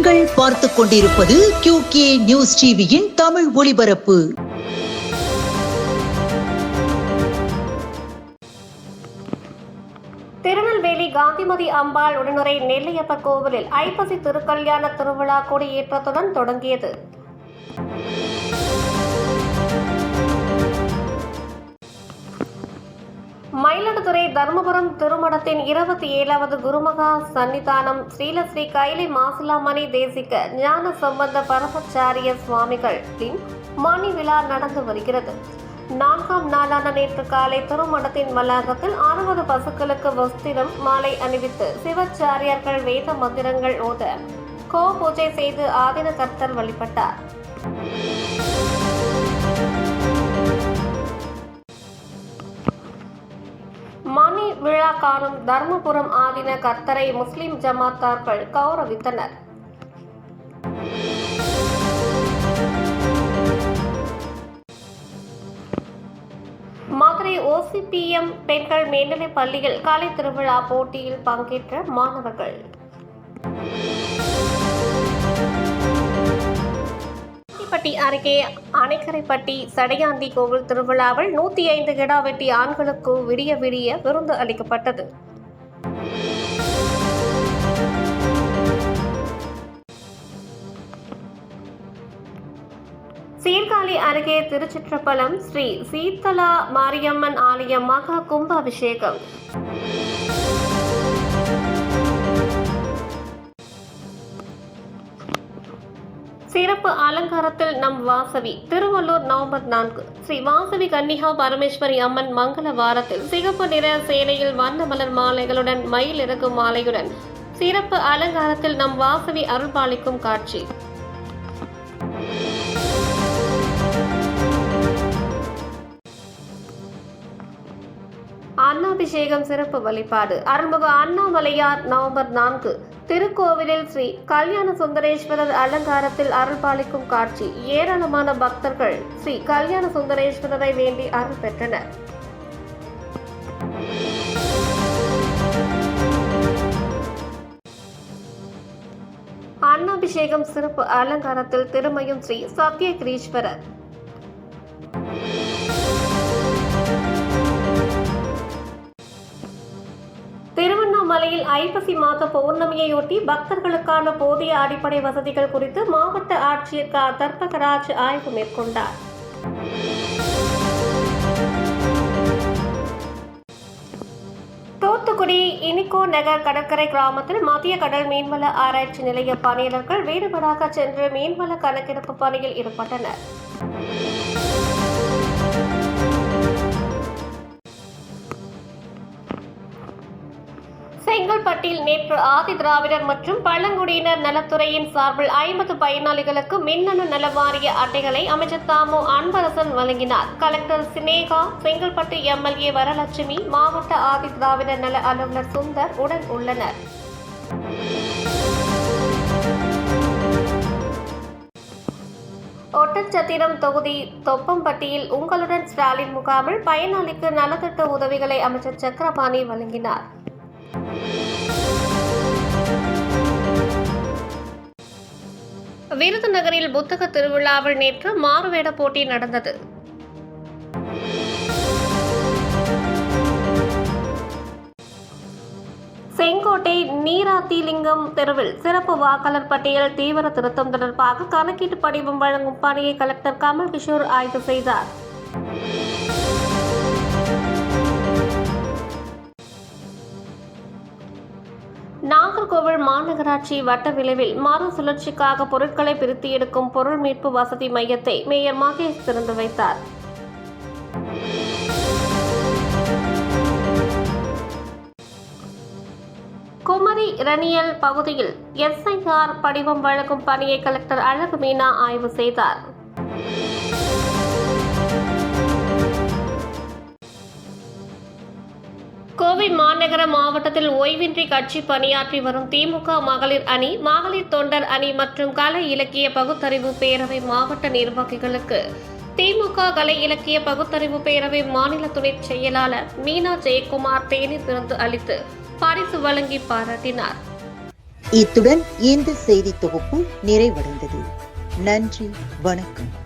நீங்கள் பார்த்துக் கொண்டிருப்பது QK நியூஸ் டிவியின் தமிழ் ஒளிபரப்பு. திருநெல்வேலி காந்திமதி அம்பாள் உடனுரை நெல்லையப்பர் கோவிலில் ஐப்பசி திருக்கல்யாண திருவிழா கொடியேற்றத்துடன் தொடங்கியது. மயிலாடுதுறை தர்மபுரம் திருமடத்தின் 27வது குருமகா சன்னிதானம் ஸ்ரீலஸ்ரீ கைலை மாசிலாமணி தேசிக ஞான சம்பந்த பரமச்சாரிய சுவாமிகளின் மணி விழா நடந்து வருகிறது. 4ஆம் நாளான நேற்று காலை திருமடத்தின் வளாகத்தில் 60 பசுக்களுக்கு வஸ்திரம் மாலை அணிவித்து சிவாச்சாரியார்கள் வேத மந்திரங்கள் ஓத கோ பூஜை செய்து ஆதின கர்த்தர் வழிபட்டார். மணி விழா காணும் தர்மபுரம் ஆதின கர்த்தரை முஸ்லிம் ஜமாத்தார்கள் கௌரவித்தனர். மதுரை OCPM பெண்கள் மேல்நிலைப் பள்ளியில் கலை திருவிழா போட்டியில் பங்கேற்ற மாணவர்கள். அருகே அணைக்கரைப்பட்டி சடையாண்டி கோவில் திருவிழாவில் 105 கிடா வெட்டி ஆண்களுக்கு விடிய விடிய விருந்து அளிக்கப்பட்டது. சீர்காழி அருகே திருச்சிற்றம்பலம் ஸ்ரீ சீத்தலா மாரியம்மன் ஆலய மகா கும்பாபிஷேகம். சிறப்பு அலங்காரத்தில் நம் வாசவி. திருவள்ளூர் நவம்பர் 4 ஸ்ரீ வாசவி கன்னிகா பரமேஸ்வரி அம்மன் மங்கள வாரத்தில் சிகப்பு நிற சேலையில் வண்ண மலர் மாலைகளுடன் மயில் இறக்கும் மாலையுடன் சிறப்பு அலங்காரத்தில் நம் வாசவி அருள்பாலிக்கும் காட்சி. அன்னாபிஷேகம் சிறப்பு வழிபாடு. அருள்மிகு அண்ணாமலையார் நவம்பர் 4 திருக்கோவிலில் ஸ்ரீ கல்யாண சுந்தரேஸ்வரர் அலங்காரத்தில் அருள்பாலிக்கும் காட்சி. ஏராளமான பக்தர்கள் ஸ்ரீ கல்யாண சுந்தரேஸ்வரரை வேண்டி அருள் பெற்றனர். அன்னாபிஷேகம் சிறப்பு அலங்காரத்தில் திருமயம் ஸ்ரீ சத்யகிரீஸ்வரர். திருவண்ணாமலையில் ஐப்பசி மாத பௌர்ணமியையொட்டி பக்தர்களுக்கான போதிய அடிப்படை வசதிகள் குறித்து மாவட்ட ஆட்சியர் தர்பகராஜ் ஆய்வு மேற்கொண்டார். தூத்துக்குடி இனிகோ நகர் கடற்கரை கிராமத்தில் மத்திய கடல் மீன்வள ஆராய்ச்சி நிலைய பணியாளர்கள் வீடுகளாக சென்று மீன்வள கணக்கெடுப்பு பணியில் ஈடுபட்டனர். செங்கல்பட்டில் நேற்று ஆதி திராவிடர் மற்றும் பழங்குடியினர் நலத்துறையின் சார்பில் 50 பயனாளிகளுக்கு மின்னணு நல வாரிய அட்டைகளை அமைச்சர் தாமு அன்பரசன் வழங்கினார். கலெக்டர் சினேகா, செங்கல்பட்டு MLA வரலட்சுமி, மாவட்ட ஆதி திராவிடர் நல அலுவலர் சுந்தர் உடன் உள்ளனர். ஒட்டன்சத்திரம் தொகுதி தொப்பம்பட்டியில் உங்களுடன் ஸ்டாலின் முகாமில் பயனாளிக்கு நலத்திட்ட உதவிகளை அமைச்சர் சக்கரபாணி வழங்கினார். விருதுநகரில் புத்தக திருவிழாவில் நேற்று மாறுவேட போட்டி நடந்தது. செங்கோட்டை நீராத்திலிங்கம் தெருவில் சிறப்பு வாக்காளர் பட்டியல் தீவிர திருத்தம் தொடர்பாக கணக்கீட்டு படிவம் வழங்கும் பணியை கலெக்டர் கமல் கிஷோர் ஆய்வு செய்தார். நாகர்கோவில் மாநகராட்சி வட்ட விளைவில் மறு சுழற்சிக்காக பொருட்களை பிரித்து எடுக்கும் பொருள் மீட்பு வசதி மையத்தை மேயர் மகேஷ் திறந்து வைத்தார். குமரி இரணியல் பகுதியில் SIR படிவம் வழங்கும் பணியை கலெக்டர் அழகு மீனா ஆய்வு செய்தார். கோவை மாநகர மாவட்டத்தில் ஓய்வின்றி கட்சி பணியாற்றி வரும் திமுக மகளிர் அணி, மகளிர் தொண்டர் அணி மற்றும் கலை இலக்கிய பகுத்தறிவு பேரவை மாவட்ட நிர்வாகிகளுக்கு திமுக கலை இலக்கிய பகுத்தறிவு பேரவை மாநில துணை செயலாளர் மீனா ஜெயக்குமார் தேநீர் விருந்து அளித்து பரிசு வழங்கி பாராட்டினார். இத்துடன் இந்த செய்தி தொகுப்பு நிறைவடைந்தது. நன்றி, வணக்கம்.